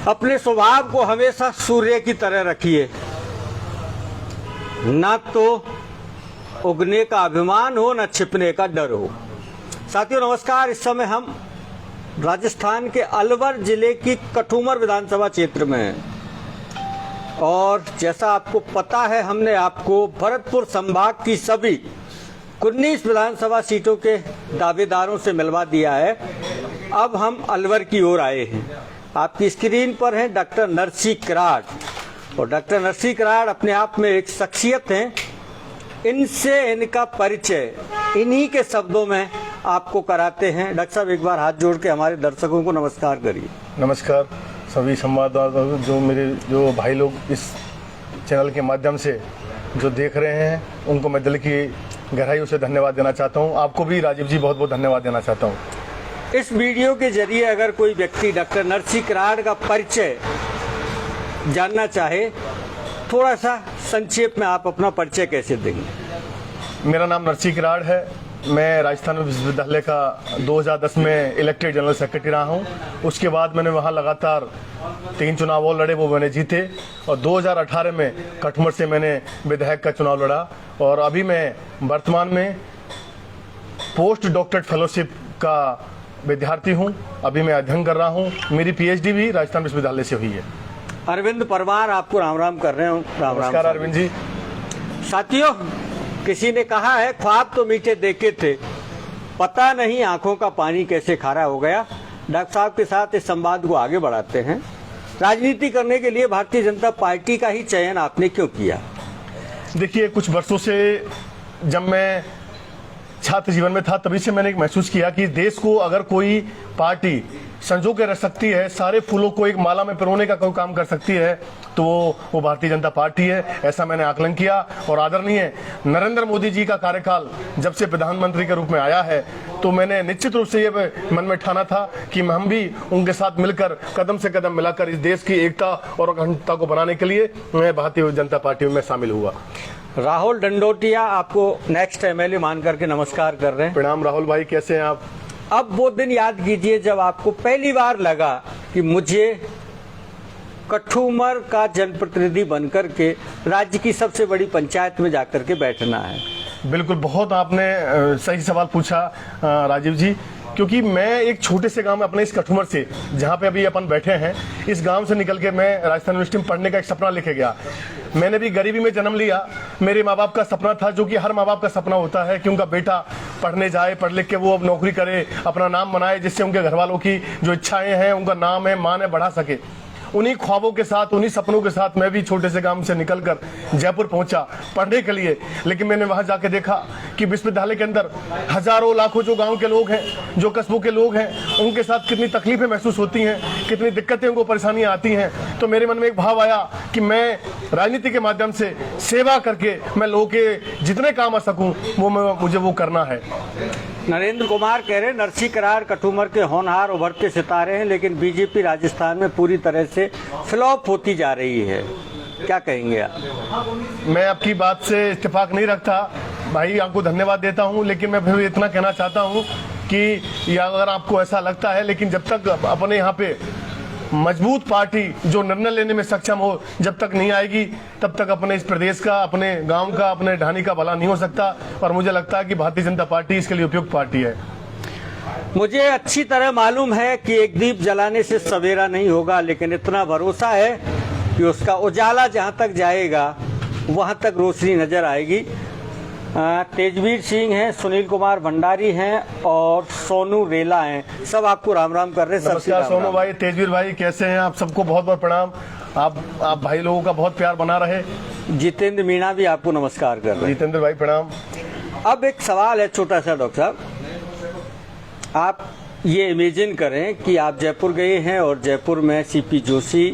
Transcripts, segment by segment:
अपने स्वभाव को हमेशा सूर्य की तरह रखिए, ना तो उगने का अभिमान हो, न छिपने का डर हो। साथियों नमस्कार। इस समय हम राजस्थान के अलवर जिले की कठूमर विधानसभा क्षेत्र में हैं और जैसा आपको पता है हमने आपको भरतपुर संभाग की सभी 19 विधानसभा सीटों के दावेदारों से मिलवा दिया है। अब हम अलवर की ओर आए हैं। आपकी स्क्रीन पर हैं डॉक्टर नरसी किराड़ और डॉक्टर नरसी किराड़ अपने आप में एक शख्सियत हैं। इनसे इनका परिचय इन्हीं के शब्दों में आपको कराते हैं। डॉक्टर साहब एक बार हाथ जोड़ के हमारे दर्शकों को नमस्कार करिए। नमस्कार सभी संवाददाता जो भाई लोग इस चैनल के माध्यम से जो देख रहे हैं, उनको मैं दिल की गहराइयों से धन्यवाद देना चाहता हूं। आपको भी राजीव जी बहुत बहुत धन्यवाद देना चाहता हूं। इस वीडियो के जरिए अगर कोई व्यक्ति डॉक्टर नरसी किराड़ का परिचय जानना चाहे, थोड़ा सा संक्षेप में आप अपना परिचय कैसे देंगे? मेरा नाम नरसी किराड़ है। मैं राजस्थान विश्वविद्यालय का 2010 में इलेक्टेड जनरल सेक्रेटरी रहा हूं। उसके बाद मैंने वहां लगातार 3 चुनाव और लड़े, वो मैंने जीते और 2018 में कठूमर से मैंने विधायक का चुनाव लड़ा और अभी मैं वर्तमान में पोस्ट डॉक्टरेट फेलोशिप का विद्यार्थी हूं। अभी मैं अध्ययन कर रहा हूं। मेरी पीएचडी भी राजस्थान विश्वविद्यालय से हुई है। अरविंद परमार आपको राम राम कर रहे हूँ। राम राम। नमस्कार अरविंद जी। साथियों, किसी ने कहा है ख्वाब तो मीठे देखे थे, पता नहीं आंखों का पानी कैसे खारा हो गया। डॉक्टर साहब के साथ इस संवाद को आगे बढ़ाते हैं। राजनीति करने के लिए भारतीय जनता पार्टी का ही चयन आपने क्यों किया? देखिए, कुछ वर्षों से जब मैं छात्र जीवन में था तभी से मैंने एक महसूस किया कि देश को अगर कोई पार्टी संजो के रख सकती है, सारे फूलों को एक माला में पिरोने का कोई काम कर सकती है, तो वो भारतीय जनता पार्टी है। ऐसा मैंने आकलन किया और आदरणीय नरेंद्र मोदी जी का कार्यकाल जब से प्रधानमंत्री के रूप में आया है, तो मैंने निश्चित रूप से ये मन में ठाना था कि हम भी उनके साथ मिलकर कदम से कदम मिलाकर इस देश की एकता और अखंडता को बनाने के लिए मैं भारतीय जनता पार्टी में शामिल हुआ। राहुल डंडोटिया आपको नेक्स्ट एमएलए मान करके नमस्कार कर रहे हैं। प्रणाम राहुल भाई, कैसे हैं आप? अब वो दिन याद कीजिए जब आपको पहली बार लगा कि मुझे कठूमर का जनप्रतिनिधि बनकर के राज्य की सबसे बड़ी पंचायत में जाकर के बैठना है। बिल्कुल, बहुत आपने सही सवाल पूछा राजीव जी, क्योंकि मैं एक छोटे से गांव में अपने इस कठूमर से, जहां पे अभी अपन बैठे हैं, इस गांव से निकल के मैं राजस्थान यूनिवर्सिटी में पढ़ने का एक सपना लेके गया। मैंने भी गरीबी में जन्म लिया। मेरे माँ बाप का सपना था, जो कि हर माँ बाप का सपना होता है कि उनका बेटा पढ़ने जाए, पढ़ लिख के वो अब नौकरी करे, अपना नाम बनाए, जिससे उनके घर वालों की जो इच्छाएं हैं, उनका नाम है, मान है, बढ़ा सके। उन्हीं ख्वाबों के साथ, उन्हीं सपनों के साथ मैं भी छोटे से गांव से निकलकर जयपुर पहुंचा पढ़ने के लिए। लेकिन मैंने वहां जाके देखा कि विश्वविद्यालय के अंदर हजारों लाखों जो गांव के लोग हैं, जो कस्बों के लोग हैं, उनके साथ कितनी तकलीफें महसूस होती हैं, कितनी दिक्कतें उनको परेशानियां आती हैं। तो मेरे मन में एक भाव आया कि मैं राजनीति के माध्यम से सेवा करके मैं लोगों के जितने काम आ सकूं मुझे वो करना है। नरेंद्र कुमार कह रहे हैं नरसी किराड़ कठूमर के होनहार उभरते सितारे हैं, लेकिन बीजेपी राजस्थान में पूरी तरह से फ्लॉप होती जा रही है। क्या कहेंगे आप? मैं आपकी बात से इत्तेफाक नहीं रखता भाई, आपको धन्यवाद देता हूं, लेकिन मैं फिर इतना कहना चाहता हूं कि या अगर आपको ऐसा लगता है, लेकिन जब तक अपने यहाँ पे मजबूत पार्टी जो निर्णय लेने में सक्षम हो, जब तक नहीं आएगी, तब तक अपने इस प्रदेश का, अपने गांव का, अपने ढानी का भला नहीं हो सकता। और मुझे लगता है कि भारतीय जनता पार्टी इसके लिए उपयुक्त पार्टी है। मुझे अच्छी तरह मालूम है कि एक दीप जलाने से सवेरा नहीं होगा, लेकिन इतना भरोसा है कि उसका उजाला जहां तक जाएगा वहां तक रोशनी नजर आएगी। तेजवीर सिंह हैं, सुनील कुमार भंडारी हैं और सोनू रेला हैं। सब आपको राम राम कर रहे हैं। नमस्कार सोनू भाई, तेजवीर भाई, कैसे हैं आप? सबको बहुत बहुत प्रणाम। आप भाई लोगों का बहुत प्यार बना रहे। जितेंद्र मीणा भी आपको नमस्कार कर रहे हैं। जितेंद्र भाई प्रणाम। अब एक सवाल है छोटा सा डॉक्टर साहब, आप ये इमेजिन करें कि आप जयपुर गए हैं और जयपुर में सीपी जोशी,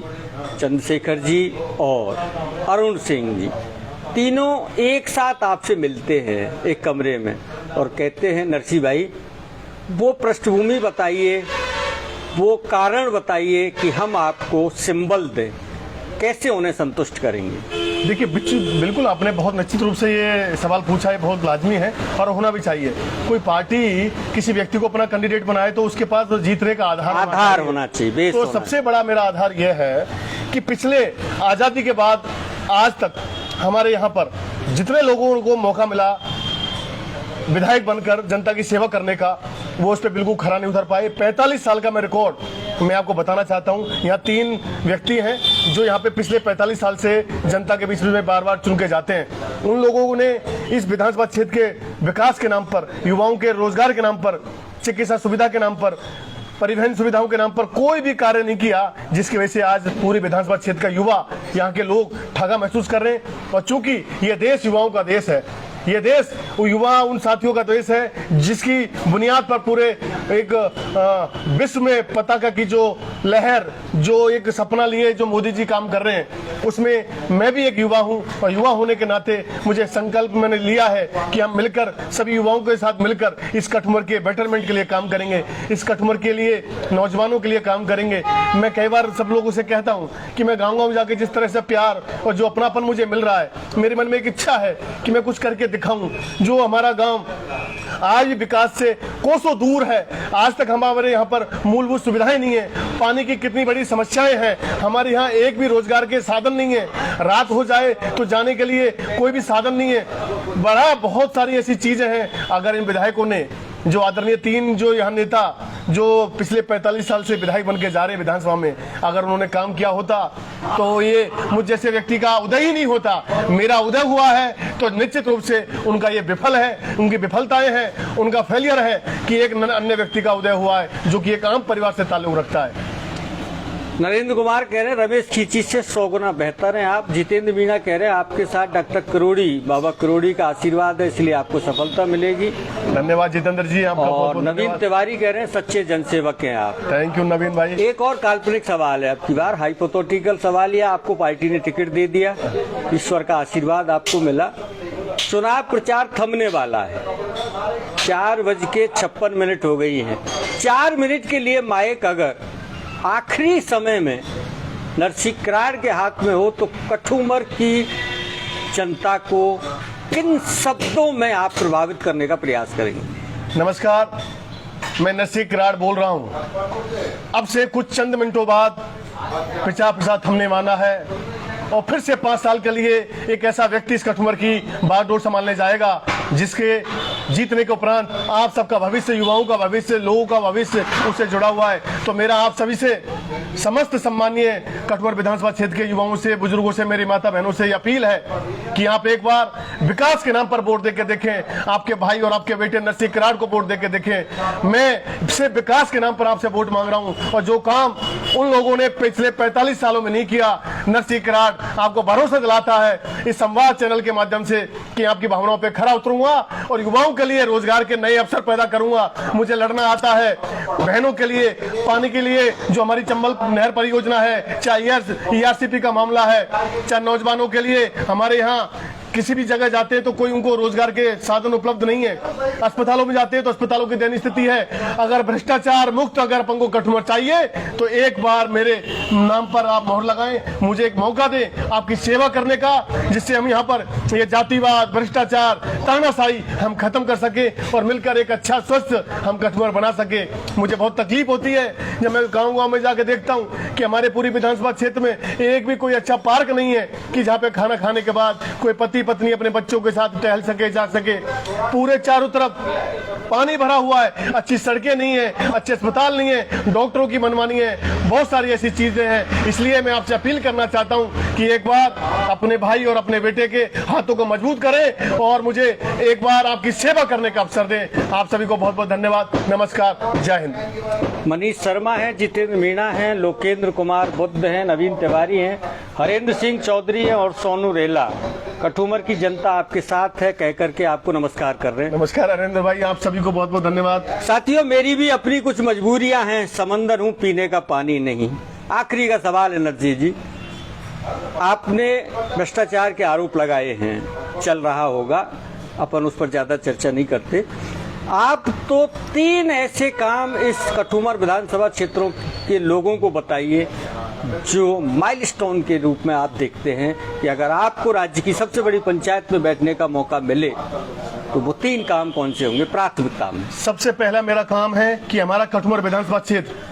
चंद्रशेखर जी और अरुण सिंह जी तीनों एक साथ आपसे मिलते हैं एक कमरे में और कहते हैं नरसी भाई वो पृष्ठभूमि बताइए, वो कारण बताइए कि हम आपको सिंबल दें, कैसे उन्हें संतुष्ट करेंगे? देखिए बिल्कुल आपने बहुत निश्चित रूप से ये सवाल पूछा है, बहुत लाजमी है और होना भी चाहिए। कोई पार्टी किसी व्यक्ति को अपना कैंडिडेट बनाए तो उसके पास जीतने का आधार होना चाहिए, बेस तो होना सबसे बड़ा मेरा आधार यह है कि पिछले आज़ादी के बाद आज तक हमारे यहाँ पर जितने लोगों को मौका मिला विधायक बनकर जनता की सेवा करने का, वो उस पर बिल्कुल खरा नहीं उतर पाए। 45 साल का मैं रिकॉर्ड मैं आपको बताना चाहता हूँ। यहाँ 3 व्यक्ति हैं जो यहाँ पे पिछले 45 साल से जनता के बीच में बार बार चुन के जाते हैं। उन लोगों ने इस विधानसभा क्षेत्र के विकास के नाम पर, युवाओं के रोजगार के नाम पर, चिकित्सा सुविधा के नाम पर, परिवहन सुविधाओं के नाम पर कोई भी कार्य नहीं किया, जिसकी वजह से आज पूरे विधानसभा क्षेत्र का युवा, यहाँ के लोग ठगा महसूस कर रहे हैं। और चूंकि ये देश युवाओं का देश है, ये देश युवा उन साथियों का देश है जिसकी बुनियाद पर पूरे एक विश्व में पताका की जो लहर, जो एक सपना लिए जो मोदी जी काम कर रहे हैं, उसमें मैं भी एक युवा हूं। और युवा होने के नाते मुझे संकल्प मैंने लिया है कि हम मिलकर, सभी युवाओं के साथ मिलकर इस कठुमर के बेटरमेंट के लिए काम करेंगे, इस कठुमर के लिए, नौजवानों के लिए काम करेंगे। मैं कई बार सब लोगों से कहता हूं कि मैं गाँव-गाँव जाके जिस तरह से प्यार और जो अपनापन मुझे मिल रहा है, मेरे मन में एक इच्छा है कि मैं कुछ करके दिखाऊं। जो हमारा गांव आज भी विकास से कोसों दूर है, आज तक हमारे यहाँ पर मूलभूत सुविधाएं नहीं है, पानी की कितनी बड़ी समस्याएं हैं, हमारे यहाँ एक भी रोजगार के साधन नहीं है, रात हो जाए तो जाने के लिए कोई भी साधन नहीं है, बहुत सारी ऐसी चीजें हैं। अगर इन विधायकों ने, जो आदरणीय 3 जो यहाँ नेता जो पिछले 45 साल से विधायक बन के जा रहे विधानसभा में, अगर उन्होंने काम किया होता तो ये मुझ जैसे व्यक्ति का उदय ही नहीं होता। मेरा उदय हुआ है तो निश्चित रूप से उनका ये विफल है, उनकी विफलताएं हैं, उनका फेलियर है कि एक अन्य व्यक्ति का उदय हुआ है जो कि एक आम परिवार से ताल्लुक रखता है। नरेंद्र कुमार कह रहे हैं रमेश खींची से 100 गुना बेहतर हैं आप। जितेंद्र मीणा कह रहे हैं आपके साथ डॉक्टर करोड़ी, बाबा करोड़ी का आशीर्वाद है, इसलिए आपको सफलता मिलेगी। धन्यवाद जितेंद्र जी, आपका और नवीन तिवारी कह रहे हैं सच्चे जनसेवक हैं आप। थैंक यू नवीन भाई। एक और काल्पनिक सवाल है आपकी बार, हाइपोथेटिकल सवाल, या आपको पार्टी ने टिकट दे दिया, ईश्वर का आशीर्वाद आपको मिला, चुनाव प्रचार थमने वाला है, 4:56 हो गई है, 4 मिनट के लिए माइक अगर आखिरी समय में नरसिंह कराड़ के हाथ में हो तो कठुमर की जनता को किन शब्दों में आप प्रभावित करने का प्रयास करेंगे? नमस्कार, मैं नरसिंह कराड़ बोल रहा हूं। अब से कुछ चंद मिनटों बाद प्रचार थमने वाला है और फिर से 5 साल के लिए एक ऐसा व्यक्ति इस कठुमर की बागडोर संभालने जाएगा जिसके जीतने के उपरांत आप सबका भविष्य, युवाओं का भविष्य, लोगों का भविष्य उससे जुड़ा हुआ है। तो मेरा आप सभी से, समस्त सम्मानीय कठुमर विधानसभा क्षेत्र के युवाओं से, बुजुर्गों से, मेरी माता बहनों से अपील है कि आप एक बार विकास के नाम पर वोट देकर देखें, आपके भाई और आपके बेटे नरसिंह कराड़ को वोट देकर देखें। मैं सिर्फ विकास के नाम पर आपसे वोट मांग रहा हूं और जो काम उन लोगों ने पिछले 45 सालों में नहीं किया, नरसिंह कराड़ आपको भरोसा दिलाता है इस संवाद चैनल के माध्यम से कि आपकी भावनाओं पे खरा उतरूंगा और युवाओं के लिए रोजगार के नए अवसर पैदा करूंगा। मुझे लड़ना आता है बहनों के लिए, पानी के लिए, जो हमारी चंबल नहर परियोजना है, चाहे ERCP का मामला है, चाहे नौजवानों के लिए, हमारे यहाँ किसी भी जगह जाते हैं तो कोई उनको रोजगार के साधन उपलब्ध नहीं है, अस्पतालों में जाते हैं तो अस्पतालों की दयनीय स्थिति है। अगर भ्रष्टाचार मुक्त अगर अपन को कठुमर चाहिए तो एक बार मेरे नाम पर आप मोहर लगाएं, मुझे एक मौका दें आपकी सेवा करने का, जिससे हम यहाँ पर ये जातिवाद, भ्रष्टाचार, तानाशाही हम खत्म कर सके और मिलकर एक अच्छा स्वस्थ हम कठुमर बना सके। मुझे बहुत तकलीफ होती है जब मैं गाँव में जाके देखता हूँ कि हमारे पूरी विधानसभा क्षेत्र में एक भी कोई अच्छा पार्क नहीं है कि जहाँ पे खाना खाने के बाद कोई पति पत्नी अपने बच्चों के साथ टहल सके, जा सके। पूरे चारों तरफ पानी भरा हुआ है, अच्छी सड़कें नहीं है, अच्छे अस्पताल नहीं है, डॉक्टरों की मनमानी है, बहुत सारी ऐसी चीजें हैं। इसलिए मैं आपसे अपील करना चाहता हूं कि एक बार अपने भाई और अपने बेटे के हाथों को मजबूत करें और मुझे एक बार आपकी सेवा करने का अवसर दें। आप सभी को बहुत बहुत धन्यवाद, नमस्कार, जय हिंद। मनीष शर्मा है, जितेंद्र मीणा है, लोकेंद्र कुमार बुद्ध हैं, नवीन तिवारी हैं, हरेंद्र सिंह चौधरी हैं और सोनू रेला। कठुमर की जनता आपके साथ है कह करके आपको नमस्कार कर रहे हैं। नमस्कार हरेंद्र भाई, आप सभी को बहुत बहुत धन्यवाद। साथियों, मेरी भी अपनी कुछ मजबूरियां हैं, समंदर हूं पीने का पानी नहीं। आखिरी का सवाल है नरसिंह जी, आपने भ्रष्टाचार के आरोप लगाए हैं, चल रहा होगा, अपन उस पर ज्यादा चर्चा नहीं करते। आप तो 3 ऐसे काम इस कठुमर विधानसभा क्षेत्रों के लोगों को बताइए जो माइलस्टोन के रूप में आप देखते हैं कि अगर आपको राज्य की सबसे बड़ी पंचायत में बैठने का मौका मिले तो वो 3 काम कौन से होंगे प्राथमिक काम? सबसे पहला मेरा काम है कि हमारा कठुमर विधानसभा क्षेत्र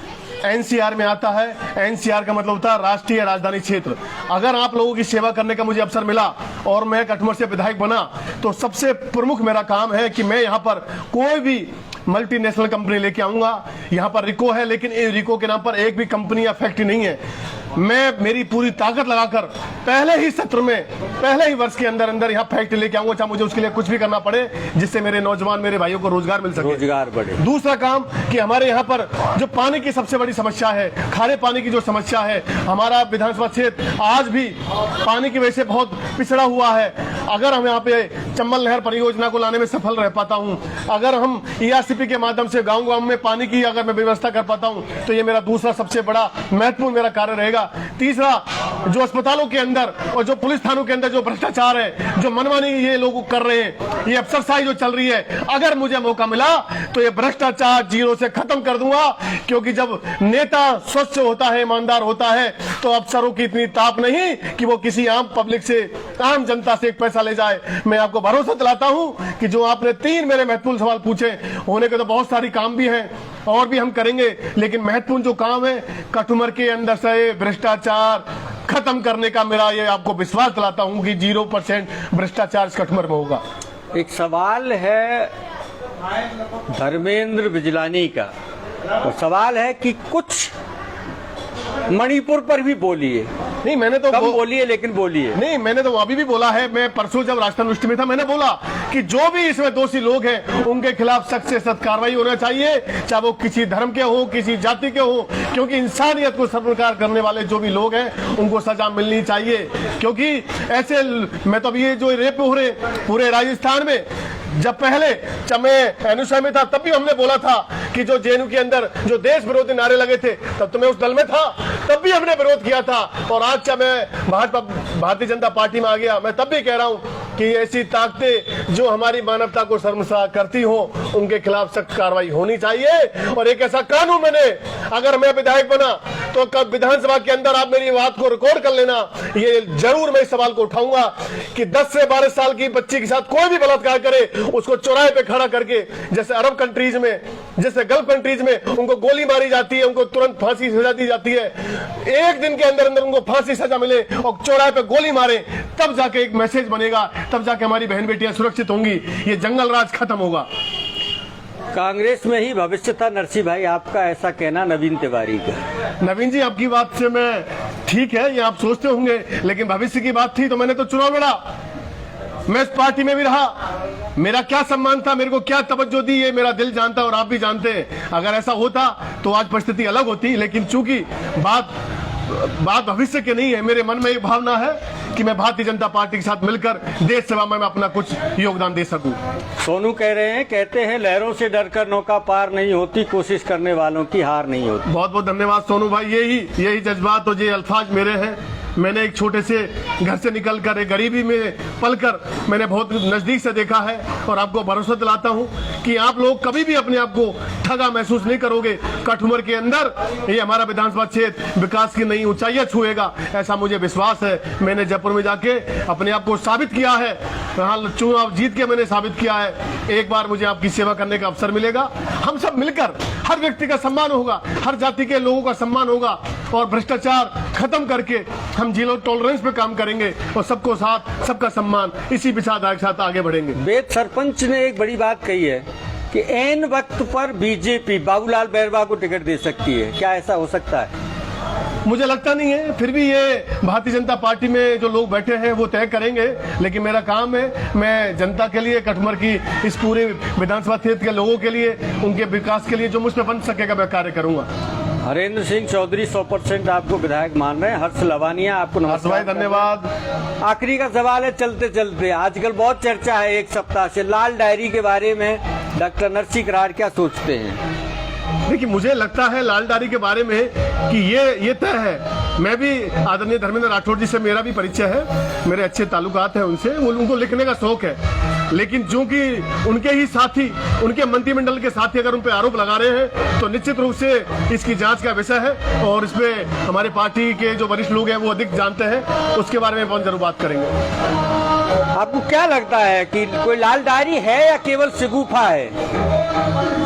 एनसीआर में आता है। एनसीआर का मतलब होता है राष्ट्रीय राजधानी क्षेत्र। अगर आप लोगों की सेवा करने का मुझे अवसर मिला और मैं कठुमर से विधायक बना तो सबसे प्रमुख मेरा काम है कि मैं यहाँ पर कोई भी मल्टीनेशनल कंपनी लेके आऊंगा। यहाँ पर रिको है, लेकिन रिको के नाम पर एक भी कंपनी या फैक्ट्री नहीं है। मैं मेरी पूरी ताकत लगाकर पहले ही सत्र में, पहले ही वर्ष के अंदर अंदर यहाँ फैक्ट्री लेके आऊंगा, चाहे मुझे उसके लिए कुछ भी करना पड़े, जिससे मेरे नौजवान, मेरे भाइयों को रोजगार मिल सके, रोजगार बढ़े। दूसरा काम कि हमारे यहाँ पर जो पानी की सबसे बड़ी समस्या है, खारे पानी की जो समस्या है, हमारा विधानसभा क्षेत्र आज भी पानी की वजह से बहुत पिछड़ा हुआ है। अगर हम यहाँ पे चंबल नहर परियोजना को लाने में सफल रह पाता हूँ, अगर हम ईआरसीपी के माध्यम से गाँव गाँव में पानी की अगर मैं व्यवस्था कर पाता हूँ तो ये मेरा दूसरा सबसे बड़ा महत्वपूर्ण मेरा कार्य रहेगा। तीसरा, जो अस्पतालों के अंदर और जो पुलिस थानों के अंदर जो भ्रष्टाचार है, जो मनमानी ये लोग कर रहे हैं, ये अफसरशाही जो चल रही है, अगर मुझे मौका मिला तो ये भ्रष्टाचार जीरो से खत्म कर दूंगा। क्योंकि जब नेता स्वच्छ होता है, ईमानदार होता है, तो अफसरों की इतनी ताप नहीं कि वो किसी आम पब्लिक से, आम जनता से एक पैसा ले जाए। मैं आपको भरोसा दिलाता हूं कि जो आपने 3 मेरे महत्वपूर्ण सवाल पूछे, होने के तो बहुत सारी काम भी हैं और भी हम करेंगे, लेकिन महत्वपूर्ण जो काम है कठुमर के अंदर से भ्रष्टाचार खत्म करने का, मेरा ये आपको विश्वास दिलाता हूं कि 0% भ्रष्टाचार इस कठुमर में होगा। एक सवाल है धर्मेंद्र बिजलानी का, और सवाल है कि कुछ मणिपुर पर भी बोलिए। नहीं, मैंने तो बोलिए, लेकिन बोलिए। नहीं, मैंने तो अभी भी बोला है। मैं परसों जब राजस्थान यूनिवर्सिटी में था, मैंने बोला कि जो भी इसमें दोषी लोग हैं उनके खिलाफ सख्त से सख्त कार्रवाई होना चाहिए, चाहे वो किसी धर्म के हो, किसी जाति के हो, क्योंकि इंसानियत को सर्वकार करने वाले जो भी लोग हैं उनको सजा मिलनी चाहिए। क्योंकि ऐसे, मैं तो अभी ये जो रेप हो रहे पूरे राजस्थान में, जब पहले जब मैं एनयूसीआई में था तब भी हमने बोला था कि जो जेएनयू के अंदर जो देश विरोधी नारे लगे थे, तब तो मैं उस दल में था, तब भी हमने विरोध किया था। और आज जब मैं भारतीय जनता पार्टी में आ गया, मैं तब भी कह रहा हूं कि ऐसी ताकतें जो हमारी मानवता को शर्मसार करती हो, उनके खिलाफ सख्त कार्रवाई होनी चाहिए। और एक ऐसा कानून मैंने, अगर मैं विधायक बना तो कब विधानसभा के अंदर आप मेरी बात को रिकॉर्ड कर लेना, ये जरूर मैं इस सवाल को उठाऊंगा कि 10 से 12 साल की बच्ची के साथ कोई भी बलात्कार करे, उसको चौराहे पे खड़ा करके, जैसे अरब कंट्रीज में, जैसे गल्फ कंट्रीज में उनको गोली मारी जाती है, उनको तुरंत फांसी सजा दी जाती है, 1 दिन के अंदर अंदर उनको फांसी सजा मिले और चौराहे पे गोली मारे, तब जाके एक मैसेज बनेगा, तब जाके हमारी बहन बेटियां सुरक्षित होंगी, ये जंगल राज खत्म होगा। कांग्रेस में ही भविष्य था नरसिंह भाई, आपका ऐसा कहना नवीन तिवारी का। नवीन जी, आपकी बात से मैं, ठीक है ये आप सोचते होंगे, लेकिन भविष्य की बात थी तो मैंने तो चुनाव लड़ा, मैं इस पार्टी में भी रहा, मेरा क्या सम्मान था, मेरे को क्या तवज्जो दी, ये मेरा दिल जानता है और आप भी जानते हैं। अगर ऐसा होता तो आज परिस्थिति अलग होती, लेकिन चूंकि बात भविष्य के नहीं है, मेरे मन में एक भावना है कि मैं भारतीय जनता पार्टी के साथ मिलकर देश सेवा में अपना कुछ योगदान दे सकूं। सोनू कह रहे हैं, कहते हैं लहरों से डरकर नौका पार नहीं होती, कोशिश करने वालों की हार नहीं होती। बहुत बहुत धन्यवाद सोनू भाई, यही जज्बात और ये अल्फाज मेरे हैं। मैंने एक छोटे से घर से निकलकर एक गरीबी में पलकर मैंने बहुत नजदीक से देखा है, और आपको भरोसा दिलाता हूं कि आप लोग कभी भी अपने आप को ठगा महसूस नहीं करोगे। कठुमर के अंदर ये हमारा विधानसभा क्षेत्र विकास की नई ऊंचाइयां छुएगा, ऐसा मुझे विश्वास है। मैंने जयपुर में जाके अपने आप को साबित किया है, चुनाव जीत के मैंने साबित किया है। एक बार मुझे आपकी सेवा करने का अवसर मिलेगा, हम सब मिलकर हर व्यक्ति का सम्मान होगा, हर जाति के लोगों का सम्मान होगा, और भ्रष्टाचार खत्म करके हम जीरो टॉलरेंस पे काम करेंगे और सबको साथ, सबका सम्मान, इसी विचारधारा के साथ आगे बढ़ेंगे। वेद सरपंच ने एक बड़ी बात कही है कि ऐन वक्त पर बीजेपी बाबूलाल बैरवा को टिकट दे सकती है, क्या ऐसा हो सकता है? मुझे लगता नहीं है, फिर भी ये भारतीय जनता पार्टी में जो लोग बैठे हैं वो तय करेंगे, लेकिन मेरा काम है, मैं जनता के लिए, कठुमर की इस पूरे विधानसभा क्षेत्र के लोगों के लिए, उनके विकास के लिए जो मुझ पर बन सकेगा मैं कार्य करूंगा। हरेंद्र सिंह चौधरी 100% आपको विधायक मान रहे हैं। हर्ष लवानिया, आपको नमस्कार। धन्यवाद। आखिरी का सवाल है, चलते चलते, आजकल बहुत चर्चा है एक सप्ताह से लाल डायरी के बारे में, डॉक्टर नरसिंह करार क्या सोचते हैं? देखिए, मुझे लगता है लाल डायरी के बारे में कि ये तय है। मैं भी आदरणीय धर्मेंद्र राठौड़ जी से मेरा भी परिचय है, मेरे अच्छे ताल्लुकात हैं उनसे, उनको लिखने का शौक है। लेकिन चूंकि उनके ही साथी, उनके मंत्रिमंडल के साथी अगर उन पे आरोप लगा रहे हैं तो निश्चित रूप से इसकी जांच का विषय है और इस पे हमारे पार्टी के जो वरिष्ठ लोग हैं वो अधिक जानते हैं, उसके बारे में बहुत जरूर बात करेंगे। आपको क्या लगता है कि कोई लाल डायरी है या केवल शगुफा है?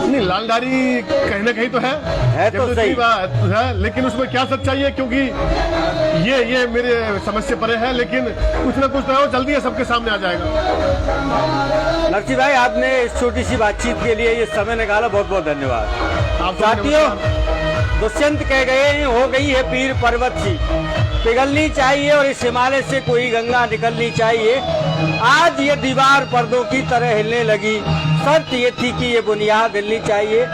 नहीं, लाल डायरी कहीं ना कहीं तो है तो सही बात है, लेकिन उसमें क्या सच्चाई है, क्योंकि ये मेरे समझ से परे है, लेकिन कुछ ना कुछ तो है, वो जल्दी है सबके सामने आ जाएगा। नरसिंह भाई, आपने इस छोटी सी बातचीत के लिए ये समय निकाला, बहुत बहुत धन्यवाद। आप साथियों, दुष्यंत कह गए हैं, हो गई है पीर पर्वत सी, पिघलनी चाहिए और इस हिमालय से कोई गंगा निकलनी चाहिए। आज ये दीवार पर्दों की तरह हिलने लगी, शर्त ये थी कि ये बुनियाद हिलनी चाहिए।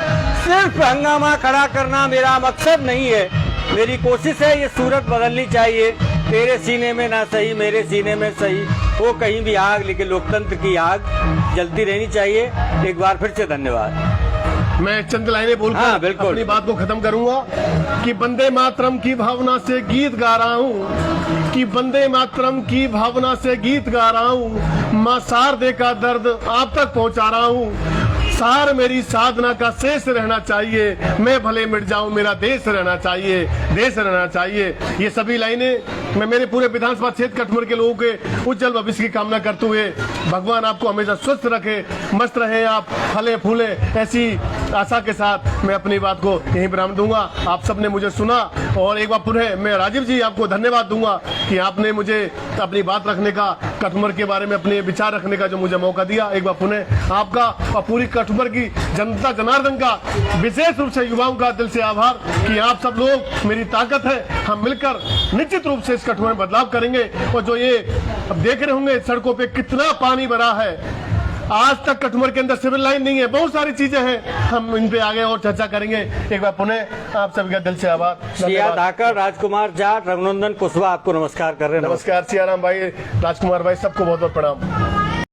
सिर्फ हंगामा खड़ा करना मेरा मकसद नहीं है, मेरी कोशिश है ये सूरत बदलनी चाहिए। तेरे सीने में ना सही, मेरे सीने में सही, वो कहीं भी आग, लेकिन लोकतंत्र की आग जलती रहनी चाहिए। एक बार फिर से धन्यवाद। मैं चंद लाइनें बोलकर हाँ, बिल्कुल। अपनी बात को खत्म करूंगा कि वंदे मातरम की भावना से गीत गा रहा हूँ, कि वंदे मातरम की भावना से गीत गा रहा हूँ, माँ शारदे का दर्द आप तक पहुँचा रहा हूँ। सार मेरी साधना का शेष रहना चाहिए, मैं भले मिट जाऊं, मेरा देश रहना चाहिए, देश रहना चाहिए। ये सभी लाइनें मैं मेरे पूरे विधानसभा क्षेत्र कटुमर के लोगों के उज्जवल भविष्य की कामना करते हुए, भगवान आपको हमेशा स्वस्थ रखे, मस्त रहे आप, फले फूले, ऐसी आशा के साथ मैं अपनी बात को यहीं विराम दूंगा। आप सबने मुझे सुना और एक बार पुनः मैं राजीव जी आपको धन्यवाद दूंगा कि आपने मुझे अपनी बात रखने का, कटुमर के बारे में अपने विचार रखने का जो मुझे मौका दिया। एक बार पुनः आपका और पूरी कटुमर की जनता जनार्दन का, विशेष रूप से युवाओं का दिल से आभार कि आप सब लोग मेरी ताकत है। हम मिलकर निश्चित रूप से इस कटुमर में बदलाव करेंगे। और जो ये अब देख रहे होंगे सड़कों पे कितना पानी भरा है, आज तक कटुमर के अंदर सिविल लाइन नहीं है, बहुत सारी चीजें हैं, हम इन पे आगे और चर्चा करेंगे। एक बार पुनः आप सभी का दिल से आभार। सिया धाकर, राजकुमार जाट, रघुनंदन कुशवाहा आपको नमस्कार कर रहे हैं। नमस्कार सियाराम भाई, राजकुमार भाई, सबको बहुत बहुत प्रणाम।